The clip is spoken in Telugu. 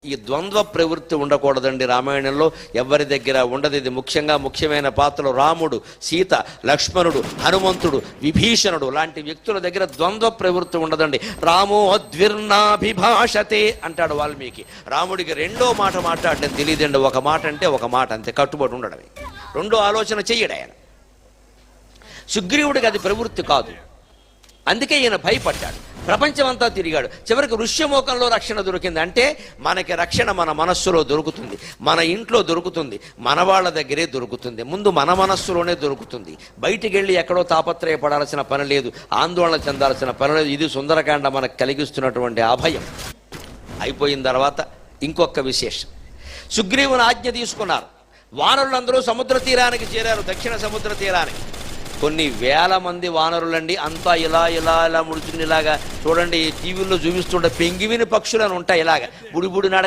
ఈ ద్వంద్వ ప్రవృత్తి ఉండకూడదండి. రామాయణంలో ఎవరి దగ్గర ఉండదు. ఇది ముఖ్యమైన పాత్రలు రాముడు, సీత, లక్ష్మణుడు, హనుమంతుడు, విభీషణుడు లాంటి వ్యక్తుల దగ్గర ద్వంద్వ ప్రవృత్తి ఉండదండి. రామో ద్విర్నాభిభాషతే అంటాడు వాల్మీకి. రాముడికి రెండో మాట మాట్లాడడం తెలియదండి. ఒక మాట అంటే ఒక మాట అంతే, కట్టుబడి ఉండడమే. రెండో ఆలోచన చెయ్యడు ఆయన. సుగ్రీవుడికి అది ప్రవృత్తి కాదు. అందుకే ఈయన భయపడ్డాడు. ప్రపంచమంతా తిరిగాడు. చివరికి ఋష్యమోకంలో రక్షణ దొరికింది. అంటే మనకి రక్షణ మన మనస్సులో దొరుకుతుంది, మన ఇంట్లో దొరుకుతుంది, మన వాళ్ళ దగ్గరే దొరుకుతుంది. ముందు మన మనస్సులోనే దొరుకుతుంది. బయటికి వెళ్ళి ఎక్కడో తాపత్రయపడాల్సిన పని లేదు, ఆందోళన చెందాల్సిన పని లేదు. ఇది సుందరకాండ మనకు కలిగిస్తున్నటువంటి అభయం. అయిపోయిన తర్వాత ఇంకొక విశేషం. సుగ్రీవుని ఆజ్ఞ తీసుకున్నారు. వానరులందరూ సముద్ర తీరానికి చేరారు, దక్షిణ సముద్ర తీరానికి. కొన్ని వేల మంది వానరులండి. అంతా ఇలా ఇలా ఇలా ముడుచుకుని ఇలాగా చూడండి, టీవీల్లో చూపిస్తుంటే పెంగివిని పక్షులను ఉంటాయి, ఇలాగ బుడి బుడి నడక